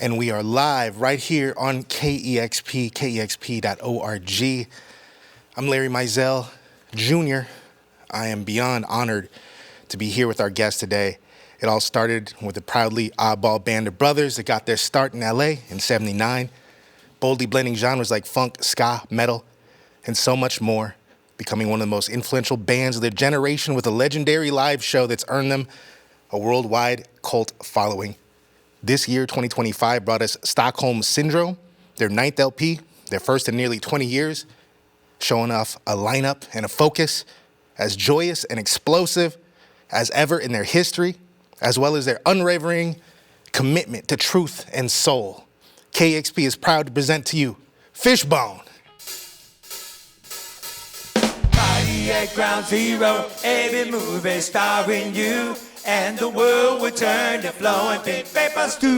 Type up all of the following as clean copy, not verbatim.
and we are live right here on KEXP, KEXP.org. I'm Larry Mizell, Jr. I am beyond honored to be here with our guest today. It all started with a proudly oddball band of brothers that got their start in LA in '79, boldly blending genres like funk, ska, metal, and so much more, becoming one of the most influential bands of their generation with a legendary live show that's earned them a worldwide cult following. This year, 2025, brought us Stockholm Syndrome, their 9th LP, their first in nearly 20 years, showing off a lineup and a focus as joyous and explosive as ever in their history, as well as their unwavering commitment to truth and soul. KEXP is proud to present to you Fishbone. Party at Ground Zero, every movie starring you, and the world would turn to flowing pink paper stew.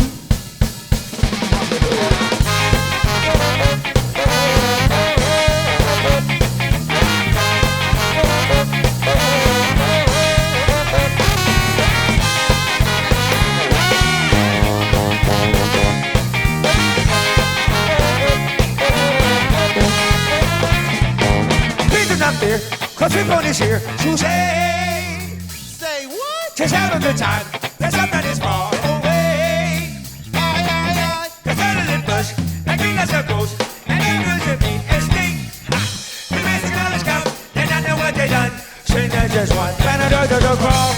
Please do not fear, 'cause Fishbone is here to say what? Just have a good time. There's something that's far away. There's a little bush, like green as a ghost, and it will to be a sting. The message on the scout, they don't know what they done. Shouldn't they just want Canada to crawl?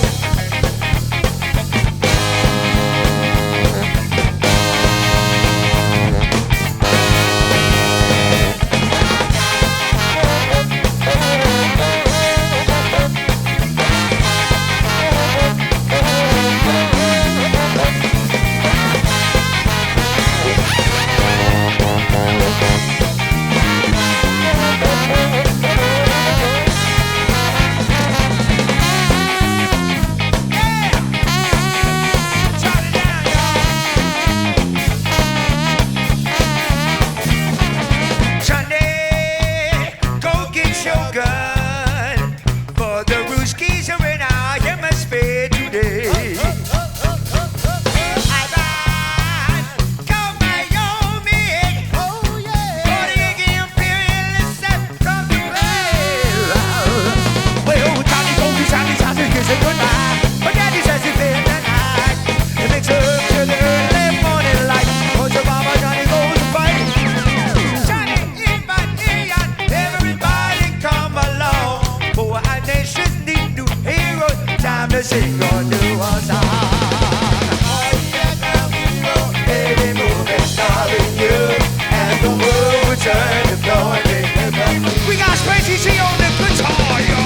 We got Spacey on the guitar, y'all.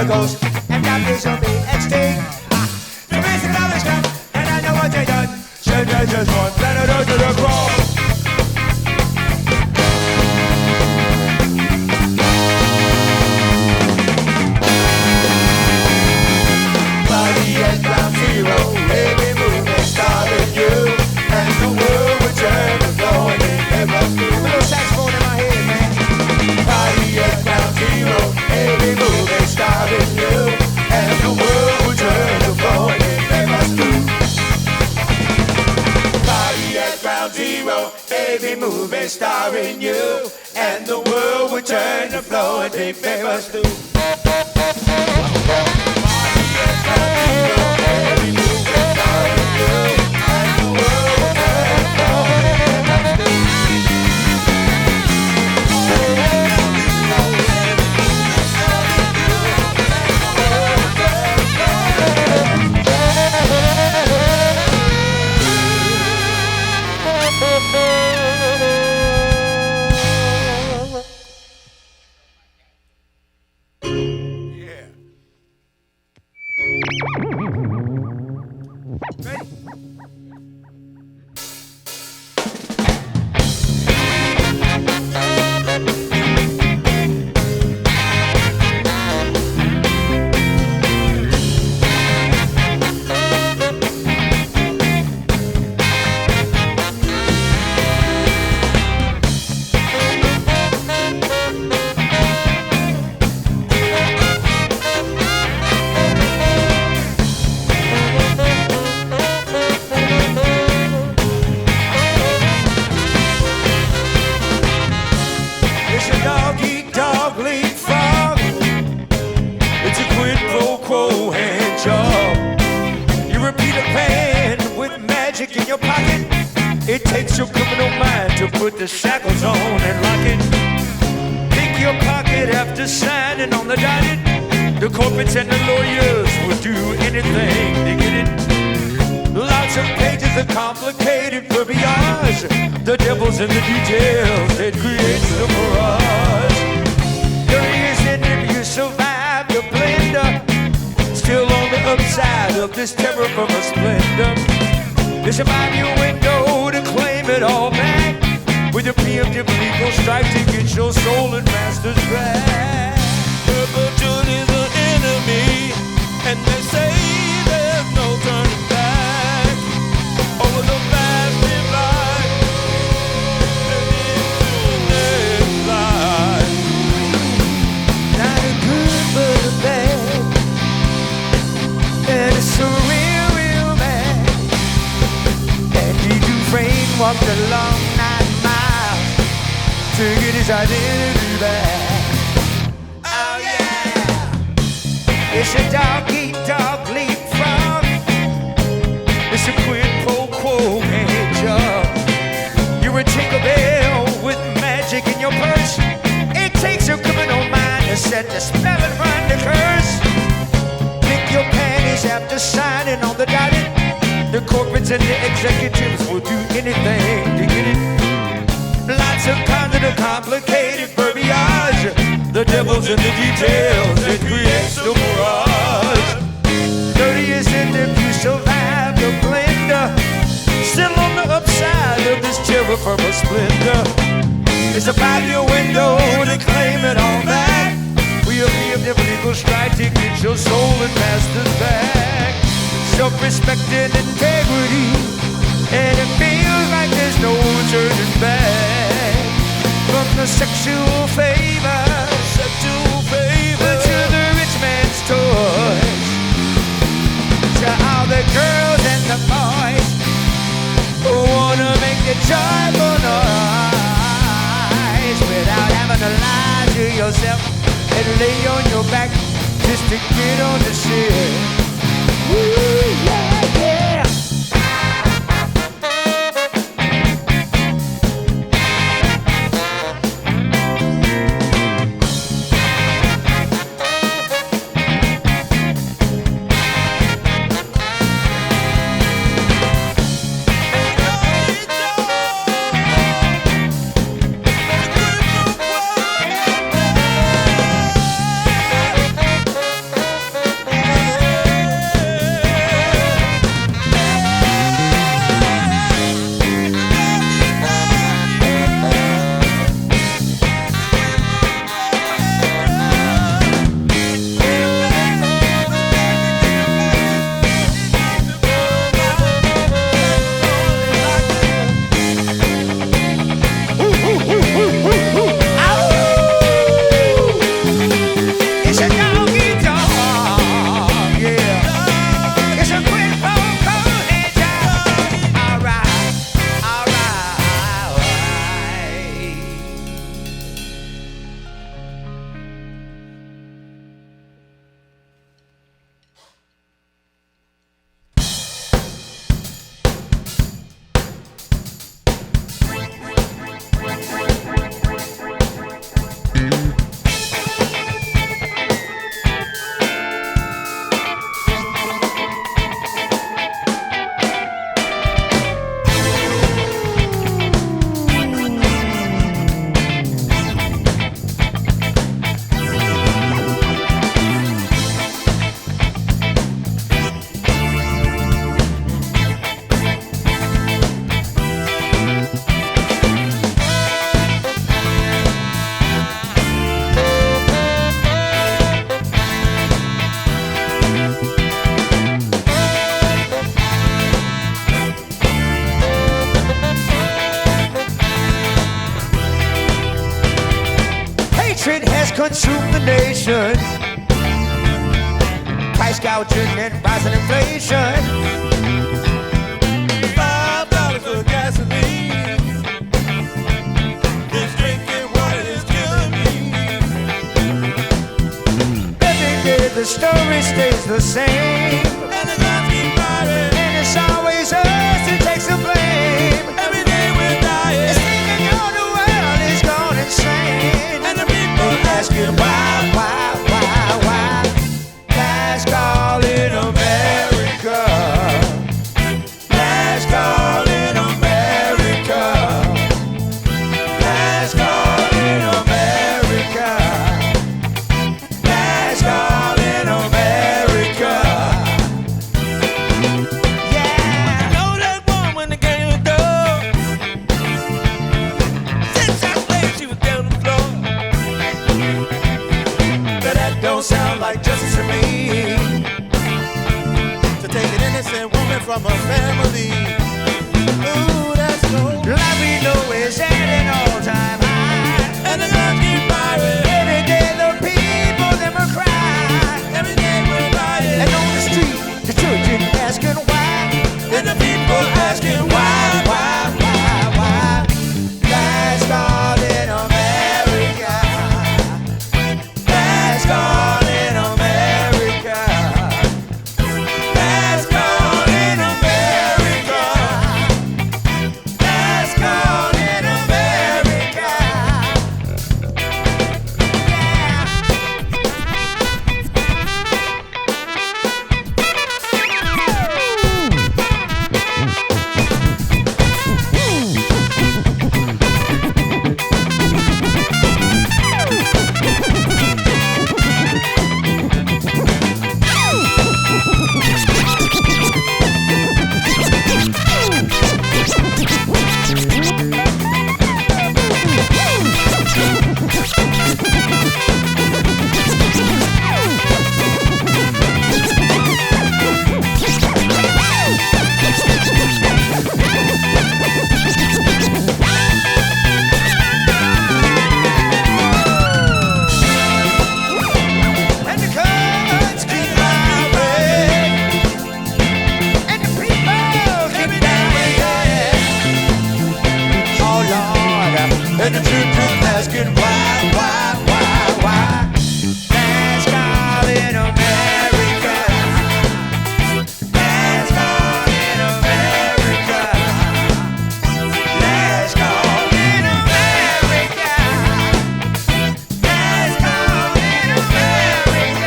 Ghost, and that is will be extinct. The basic knowledge come, and I know what they done. Should I just want planet to the cross? Body at Ground Zero, every movement started you, and the world would turn to flowing in ever through. Little saxophone in my head, man. every movie starring you, and the world would turn to flow and take favors too. Every movie starring you, and the world would turn to flow and take favors too. hatred has consumed the nation. Price gouging and rising inflation. $5 for gasoline. This drinking water is killing me. Every day the story stays the same. And the guns keep firing. And it's always us who takes the blame. Every day we're dying. It's thinking all the world is gone insane. And the people asking why. Last call in America. Last call in America. Last call in America. Last call in America. Yeah, I know that one when the game was done. Since I played, she was down the floor. But that don't sound like justice to me. To take an innocent woman from her family. Ooh, that's cold. Life we know is at an all-time high. And the guns keep firing. Every day the people them a cry. Every day we're lying. And on the street, the children asking why. And the people asking why. Last call in America. Last call in America. Last call in America. Last call in America. And the guns keep firing. And the people keep dying. Oh Lord, and the children asking why. Last call in America. Last call in America. Last call in America. Last call in America.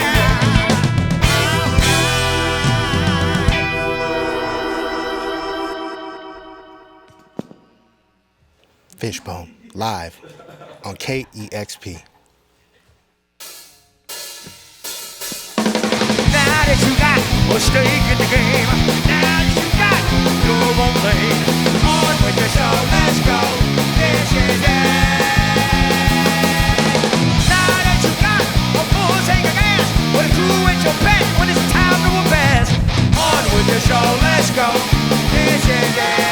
Fishbone, live on KEXP. Now that you got a stake in the game, now that you got your own lane, on with the show, let's go, this is it. Now that you got a full tank of gas, with a crew at your back when it's time to advance, on with the show, let's go, this is it.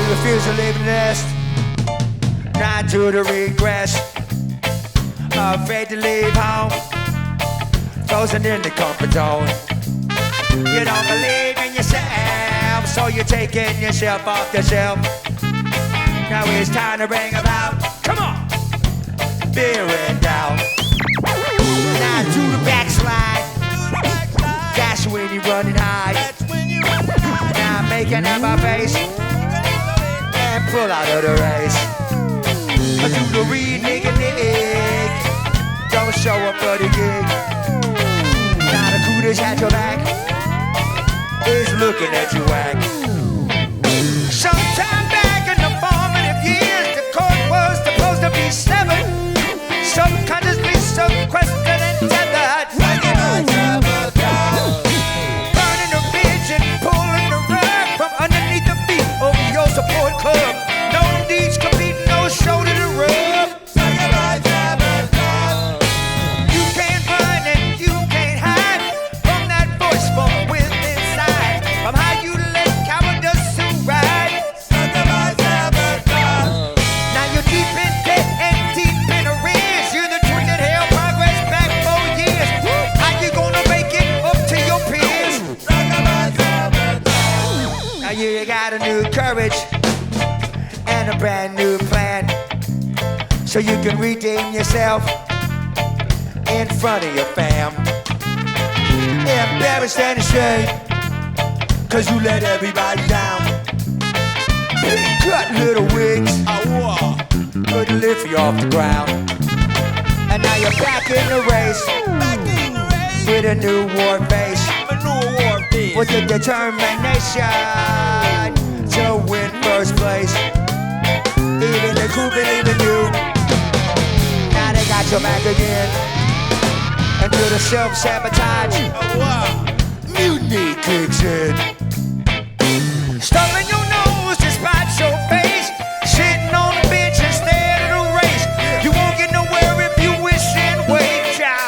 Refuse to leave the nest, not to the regress. Afraid to leave home, frozen in the comfort zone. You don't believe in yourself, so you're taking yourself off the shelf. Now it's time to bring about, come on, beer and down. Now to the backslide, that's when you're running high. Now making up our face and pull out of the race. Do the renegade, don't show up for the gig. Now the crew that's at your back is looking at you whack. Sometime back in the formative years, the court was supposed to be severed, subconsciously sequestered and tethered. Burning the bridge and pulling the rug from underneath the feet of your support club. No deeds compete, no shoulder to rub. You can't run and you can't hide from that voice from within inside. brand new plan so you can redeem yourself in front of your fam. Embarrassed and ashamed, cause you let everybody down. Cut little wigs, couldn't lift you off the ground. And now you're back in the race, with a new war face, with the determination to win first place. Even the crew believe in you. Now they got your back again. And to the self-sabotage, mutiny kicks in. Stubbing your nose despite your face, sitting on the bench instead of the race. You won't get nowhere if you wish and wait, child.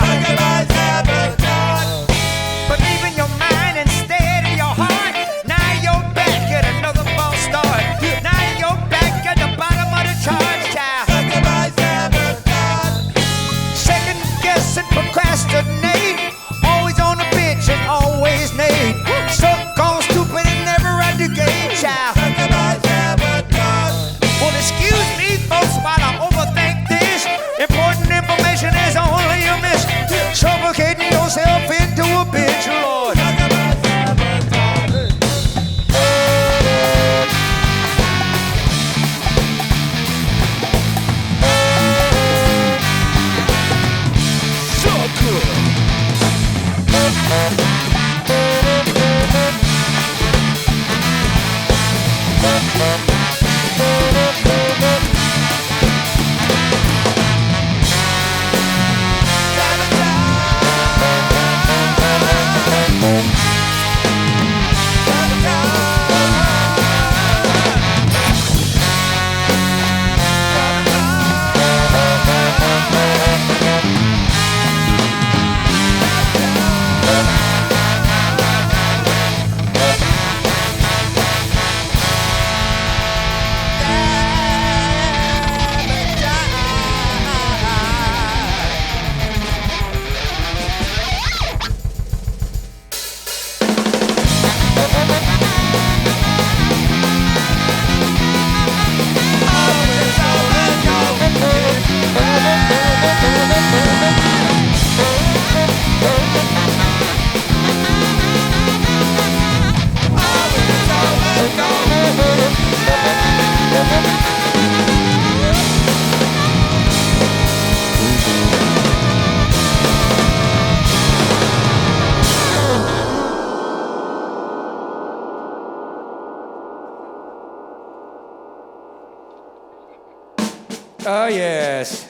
But leaving your mind instead of your heart, now you're back at another false start. Now you're back at the bottom of the charge, child. Second guess and procrastinate, always on the bench and always nade. Stuck on stupid and never at the gate, child. Well, excuse me, folks, while I overthink this. Important information is only a miss. Suffocating yourself into a bitch, Lord. So good. Oh, yes.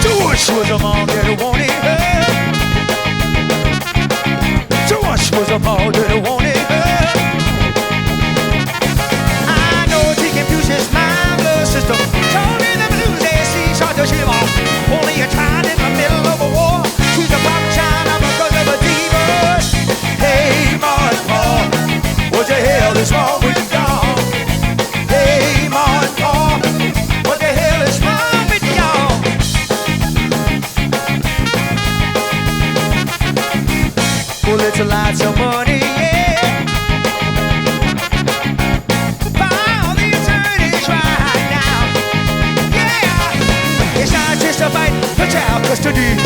George was among that wanted her. George was among that wanted her. I know she confuses my blood system. Told me the blues they see start to shiver. Only a child in the middle of a war. She's a pop child, I'm because of a diva. Hey, Martlew, what the hell is wrong with you, dog? Hey, Martlew, what the hell is wrong with y'all? Well, it's a lot of money, yeah. By all the attorneys right now, yeah. It's not just a fight for child custody.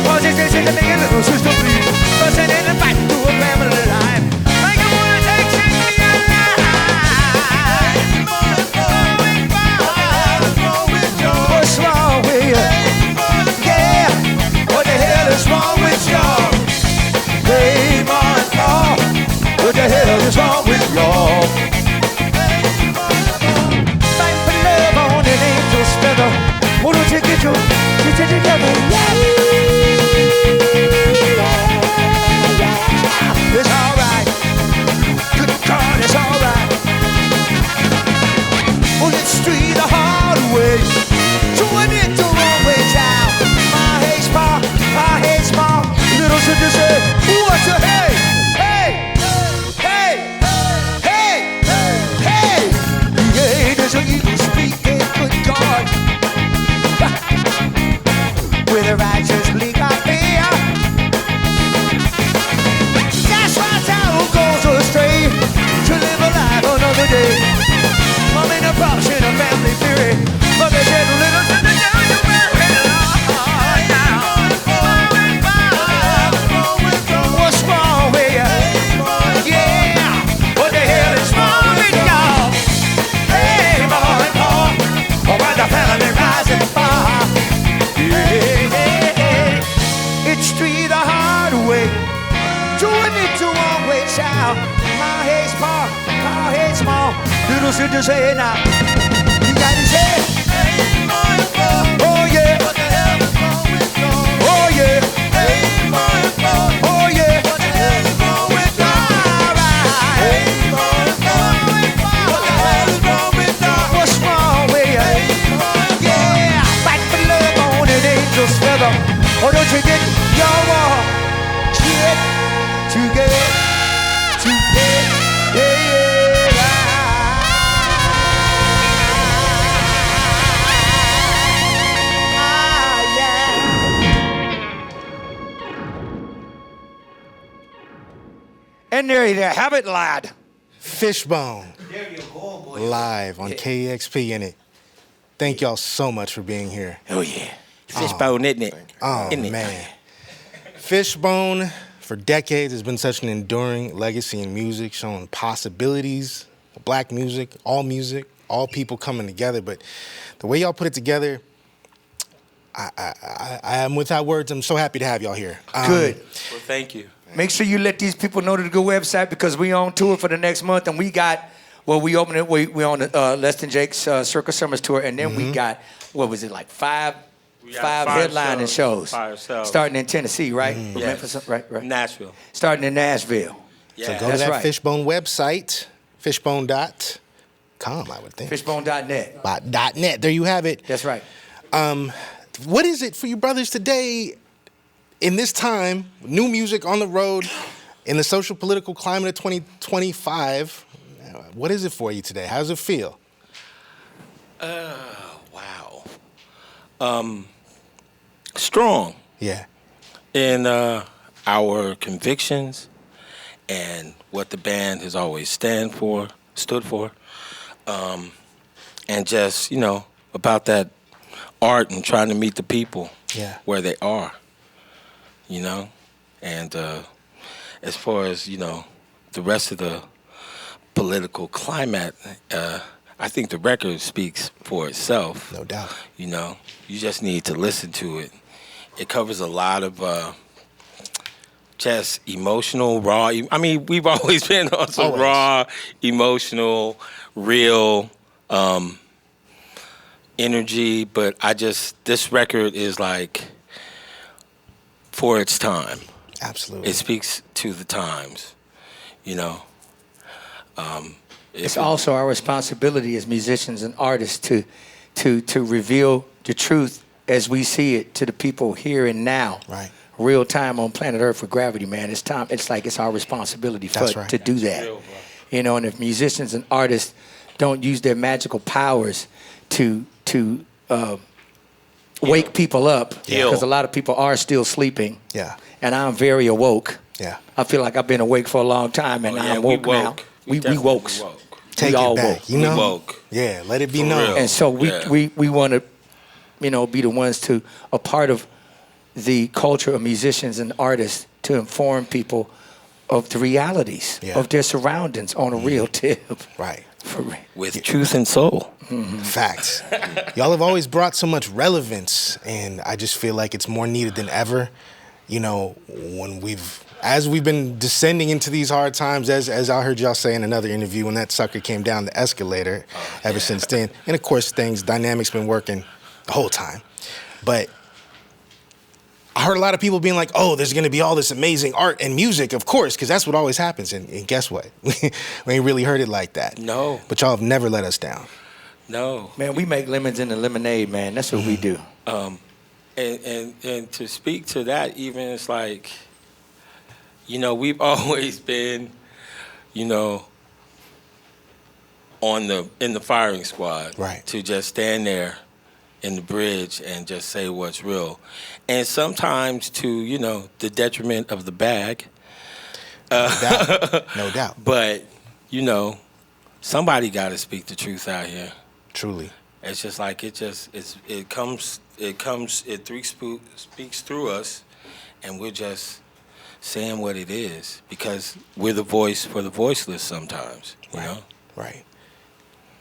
Cause it's just to make a little sister bleed. Person in a fight to a family life. Like a woman takes in your life. What's wrong with you? Yeah. What the hell is wrong with y'all? Hey, Martlew, what the hell is wrong with y'all? Fight for love on an angel's feather. Why don't you get it together? It's alright. Good God, it's alright. Well, let's street the hard way. Doing it the wrong way, child. angels in to say now. You got to say, oh yeah. What the hell is wrong with God? Oh yeah. Oh yeah. What the hell is wrong with God? Hey, what the hell is wrong with God? What's wrong with you? Yeah, fight for love on an angel's feather. Oh, don't you get your war? Get together. And there you have it, lad. Fishbone. There you go, boy. Live on KEXP in it. Thank y'all so much for being here. Oh, yeah. Fishbone, isn't it? Oh, isn't man. It? Fishbone, for decades, has been such an enduring legacy in music, showing possibilities, black music, all people coming together. But the way y'all put it together, I am without words. I'm so happy to have y'all here. Good. Well, thank you. Make sure you let these people know the good website because we on tour for the next month and we got, well, we opened it, we on the Less Than Jake's Circus Summers tour and then we got, what was it, like five headlining shows. Starting in Tennessee, right? Yes. Memphis, right? Nashville. Starting in Nashville. Yeah. So go to That's that right. Fishbone website, fishbone.com, I would think. Fishbone.net. .net. There you have it. That's right. What is it for you brothers today in this time, new music on the road, in the social political climate of 2025? What is it for you today? How does it feel? Wow. Strong Yeah. in our convictions and what the band has always stood for, and just, about that art and trying to meet the people where they are, and as far as, the rest of the political climate, I think the record speaks for itself. No doubt. You just need to listen to it. It covers a lot of just emotional, raw. I mean, we've always been on some raw, emotional, real energy, but this record is like for its time. Absolutely. It speaks to the times, It's also our responsibility as musicians and artists to reveal the truth as we see it to the people here and now. Right. Real time on planet Earth for gravity, man. It's time. It's like it's our responsibility to do that. Real, and if musicians and artists don't use their magical powers to wake people up, because a lot of people are still sleeping. Yeah. And I'm very awoke. Yeah. I feel like I've been awake for a long time, and I'm woke now. We woke. Take we it all back. woke. We woke. Yeah, let it be For known. real. And so we want to, be the ones to a part of the culture of musicians and artists to inform people of the realities of their surroundings on a real tip. Right. For real. With truth and soul. Facts. Y'all have always brought so much relevance, and I just feel like it's more needed than ever. As we've been descending into these hard times, as I heard y'all say in another interview, when that sucker came down the escalator, ever since then. And of course, dynamics been working the whole time. But I heard a lot of people being like, oh, there's going to be all this amazing art and music, of course, because that's what always happens. And guess what? We ain't really heard it like that. No. But y'all have never let us down. No. Man, we make lemons into lemonade, man. That's what we do. And to speak to that, even it's like, we've always been, in the firing squad. Right. To just stand there in the bridge and just say what's real. And sometimes to, the detriment of the bag. No doubt. But, somebody got to speak the truth out here. Truly. It's just like it speaks through us, and we're just saying what it is because we're the voice for the voiceless sometimes, you know? Right.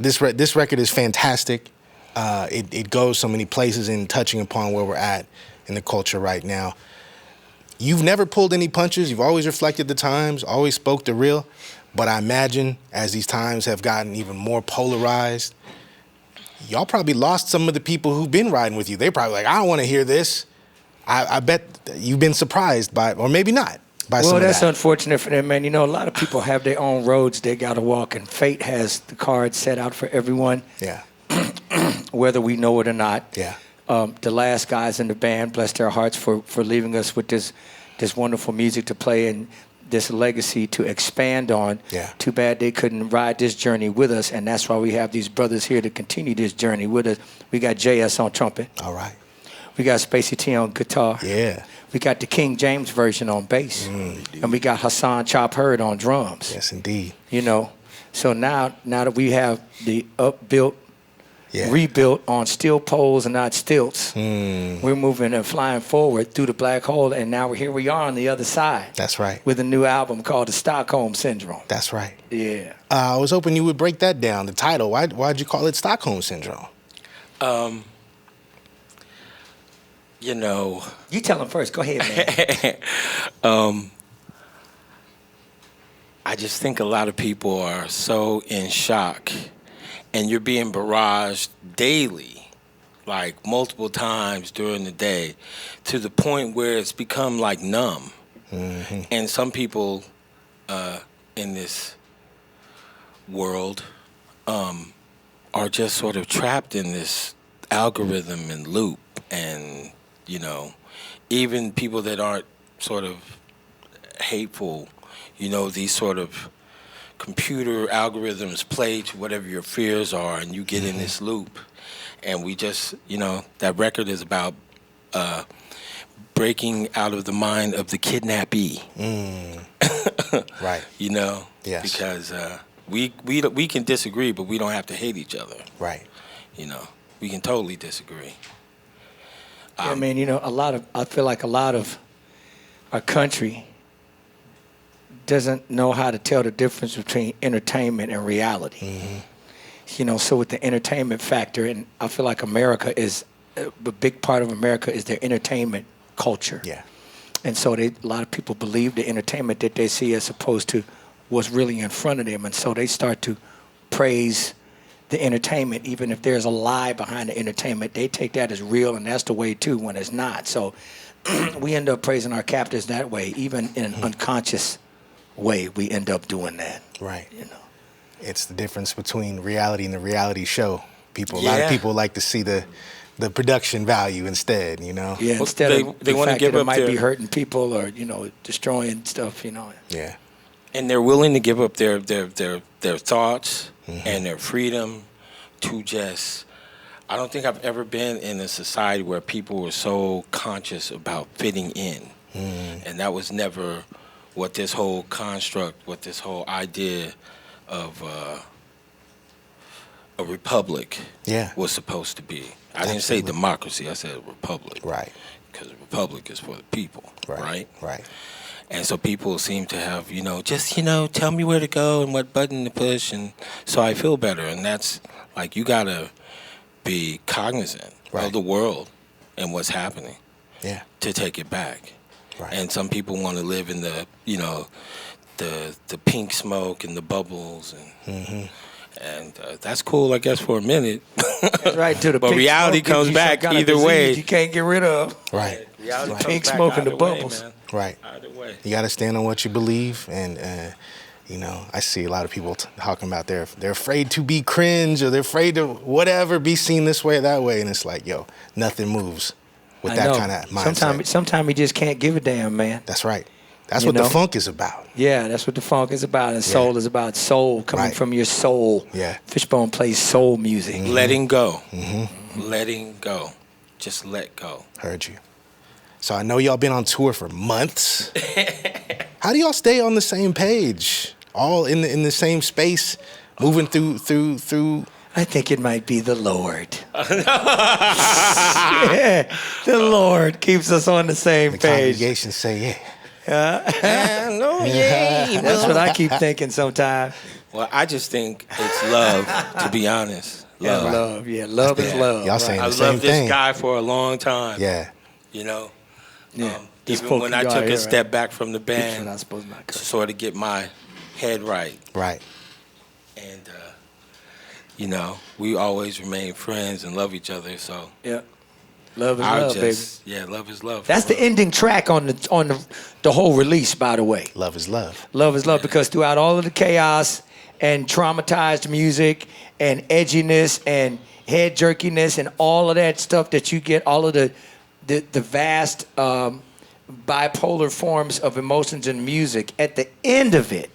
This record is fantastic. It goes so many places in touching upon where we're at in the culture right now. You've never pulled any punches. You've always reflected the times, always spoke the real. But I imagine as these times have gotten even more polarized, y'all probably lost some of the people who've been riding with you. They're probably like, I don't want to hear this. I bet you've been surprised by, or maybe not, by some of that. Well, that's unfortunate for them, man. You know, a lot of people have their own roads they got to walk, and fate has the cards set out for everyone. Yeah. Whether we know it or not. Yeah. The last guys in the band, bless their hearts for leaving us with this wonderful music to play and this legacy to expand on. Yeah. Too bad they couldn't ride this journey with us, and that's why we have these brothers here to continue this journey with us. We got JS on trumpet. All right. We got Spacey T on guitar. Yeah. We got the King James version on bass. And we got Hassan Chop Hurd on drums. Yes, indeed. You know, so now that we have the rebuilt on steel poles and not stilts, we're moving and flying forward through the black hole, and now here we are on the other side. That's right. With a new album called The Stockholm Syndrome. That's right. Yeah. I was hoping you would break that down, the title. Why'd you call it Stockholm Syndrome? You know. You tell them first. Go ahead, man. I just think a lot of people are so in shock, and you're being barraged daily, like multiple times during the day, to the point where it's become like numb. Mm-hmm. And some people in this world are just sort of trapped in this algorithm and loop. And, you know, even people that aren't sort of hateful, you know, these sort of computer algorithms play to whatever your fears are, and you get in this loop. And we just, you know, that record is about breaking out of the mind of the kidnappee. Right. You know? Yes. Because we can disagree, but we don't have to hate each other. Right. You know, we can totally disagree. I mean, you know, I feel like a lot of our country doesn't know how to tell the difference between entertainment and reality. You know, so with the entertainment factor, and I feel like America is, a big part of America is their entertainment culture. Yeah. And so a lot of people believe the entertainment that they see as opposed to what's really in front of them. And so they start to praise the entertainment, even if there's a lie behind the entertainment. They take that as real, and that's the way, too, when it's not. So we end up praising our captors that way, even in an unconscious way. We end up doing that. Right. You know, it's the difference between reality and the reality show. A lot of people like to see the production value instead, you know? Yeah, Well, instead of they the wanna fact give that it up might their- be hurting people or, you know, destroying stuff, you know. Yeah. And they're willing to give up their thoughts and their freedom to just... I don't think I've ever been in a society where people were so conscious about fitting in. And that was never what this whole construct, what this whole idea of a republic was supposed to be. I didn't say democracy, I said republic. Right. Because a republic is for the people, right? Right. And so people seem to have, you know, just, you know, tell me where to go and what button to push, and so I feel better. And that's, like, you got to be cognizant of the world and what's happening to take it back. Right. And some people want to live in the, you know, the pink smoke and the bubbles, and that's cool, I guess, for a minute. That's right, to the But pink reality smoke gives comes you back some kind of either disease way. you can't get rid of. Right. Reality comes Pink back smoke and the either way, bubbles. man. Right. Either way. You got to stand on what you believe, and you know, I see a lot of people talking about they're afraid to be cringe, or they're afraid to whatever, be seen this way or that way, and it's like, yo, nothing moves with that kind of mindset. Sometimes you just can't give a damn, man. That's right. That's You what know? the funk is about. Yeah, that's what the funk is about, and soul is about soul coming from your soul. Yeah. Fishbone plays soul music. Letting go. Letting go. Just let go. Heard you. So I know y'all been on tour for months. How do y'all stay on the same page? All in the same space, moving through. I think it might be the Lord. Yeah, the Lord keeps us on the same The page. congregation say, That's what I keep thinking sometimes. Well, I just think it's love, to be honest. Love. Yeah, love. Yeah, love is love. Y'all saying I the same loved this thing. guy for a long time. Yeah. You know? Yeah. This Even when I funky took guy a here, step back from the We're band not supposed to not to cut. sort of get my head right. Right. And, you know, we always remain friends and love each other. So Yeah. Love is love, baby. Yeah, love is love. That's the ending track on the whole release, by the way. Love is love. Love is love, because throughout all of the chaos and traumatized music and edginess and head jerkiness and all of that stuff that you get, all of the vast bipolar forms of emotions in music, at the end of it,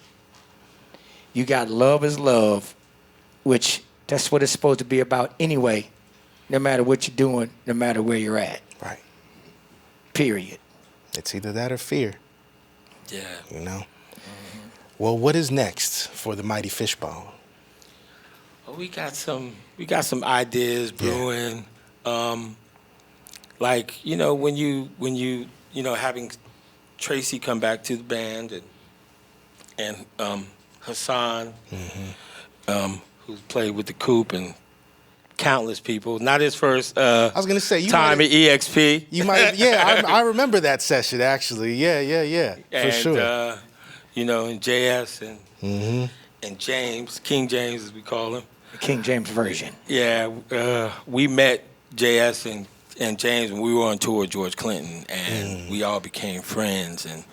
you got love is love, which that's what it's supposed to be about anyway, no matter what you're doing, no matter where you're at. Right. Period. It's either that or fear. Yeah. You know? Mm-hmm. Well, what is next for the Mighty Fishbone? Well, we got some ideas brewing. Like, you know, when you having Tracey come back to the band and Hassan, who played with the Coop and countless people. Not his first I was gonna say time at EXP. You might, yeah. I remember that session actually. Yeah, for sure. You know, and JS and James, King James as we call him. The King James version. Yeah, we met JS and James when we were on tour with George Clinton, and we all became friends. And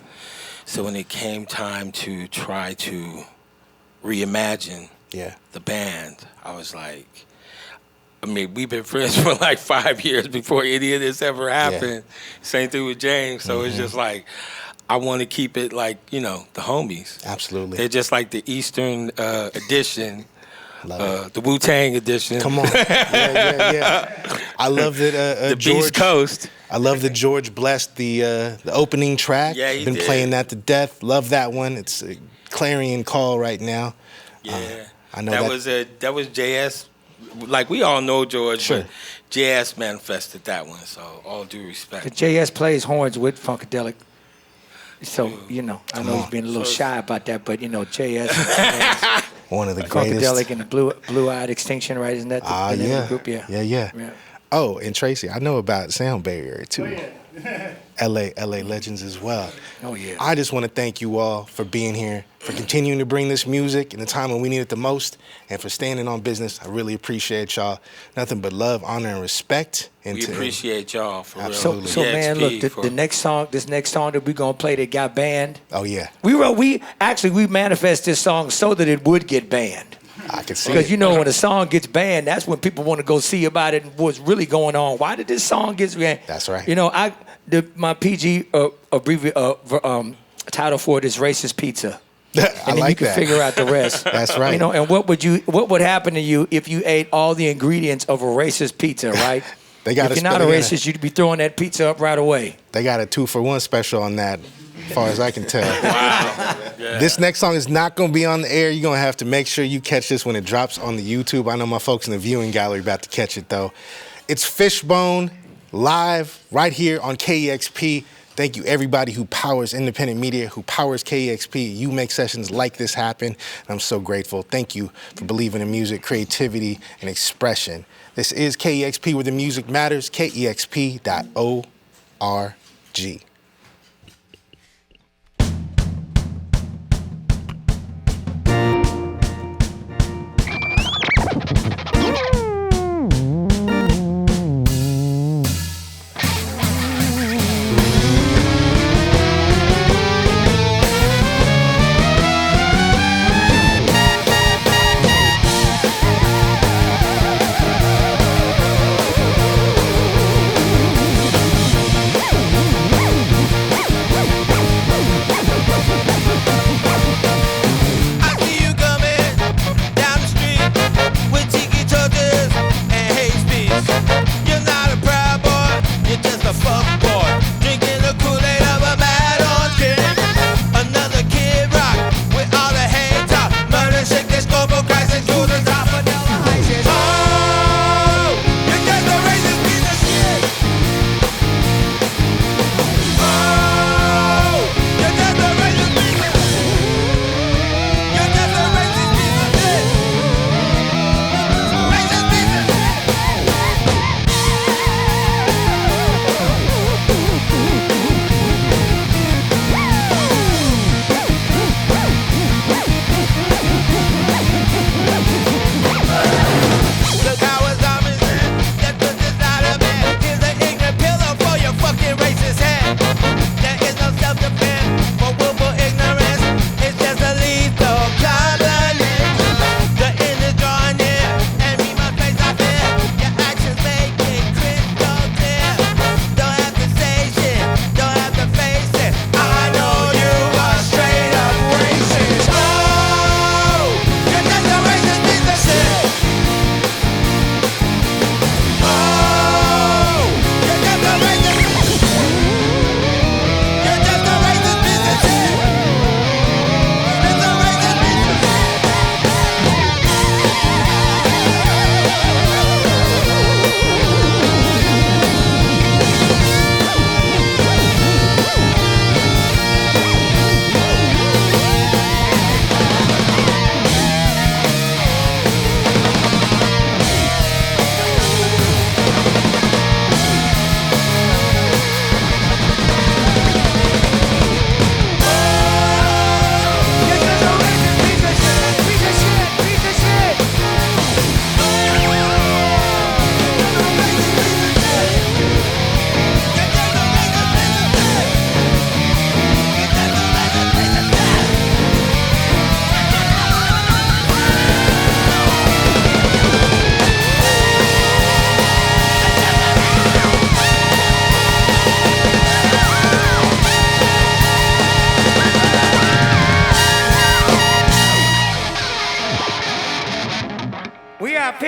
so when it came time to try to reimagine the band, I was like, I mean, we've been friends for like 5 years before any of this ever happened. Same thing with James. So it's just like, I want to keep it like, you know, the homies. Absolutely. They're just like the Eastern edition. Love the Wu-Tang edition. Come on. Yeah. I love that the George, Beast Coast. I love that George blessed the opening track. Yeah, he Been did. playing that to death. Love that one. It's a clarion call right now. Yeah. I know that was JS. Like, we all know George, Sure. but JS manifested that one, so all due respect. The JS plays horns with Funkadelic. So, you know, I know he's being a little shy about that, but, you know, JS, one of the greatest. Funkadelic and the Blue-Eyed Extinction, right? Isn't that the name of the group? Yeah. Oh, and Tracey, I know about Sound Bay Area, too. LA legends as well. Oh, yeah. I just want to thank you all for being here, for continuing to bring this music in a time when we need it the most, and for standing on business. I really appreciate y'all. Nothing but love, honor, and respect. And We appreciate y'all, for Absolutely. real. So man, look, EXP the next song that we're going to play that got banned. Oh, yeah. We manifest this song so that it would get banned. I can see Because, it. you know, when a song gets banned, that's when people want to go see about it and what's really going on. Why did this song get banned? That's right. You know, my PG title for it is Racist Pizza. And then like you can that. figure out the rest. That's right. You know, and what would happen to you if you ate all the ingredients of a racist pizza, right? They got if a you're not a spin- racist, you'd be throwing that pizza up right away. They got a 2-for-1 special on that, as far as I can tell. Wow. Yeah. This next song is not going to be on the air. You're going to have to make sure you catch this when it drops on the YouTube. I know my folks in the viewing gallery about to catch it, though. It's Fishbone live right here on KEXP. Thank you, everybody who powers independent media, who powers KEXP. You make sessions like this happen, and I'm so grateful. Thank you for believing in music, creativity, and expression. This is KEXP, where the music matters, KEXP.org.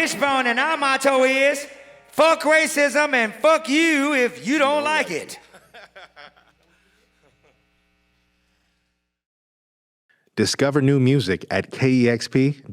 Fishbone, and our motto is, fuck racism and fuck you if you don't like it. Discover new music at kexp.org.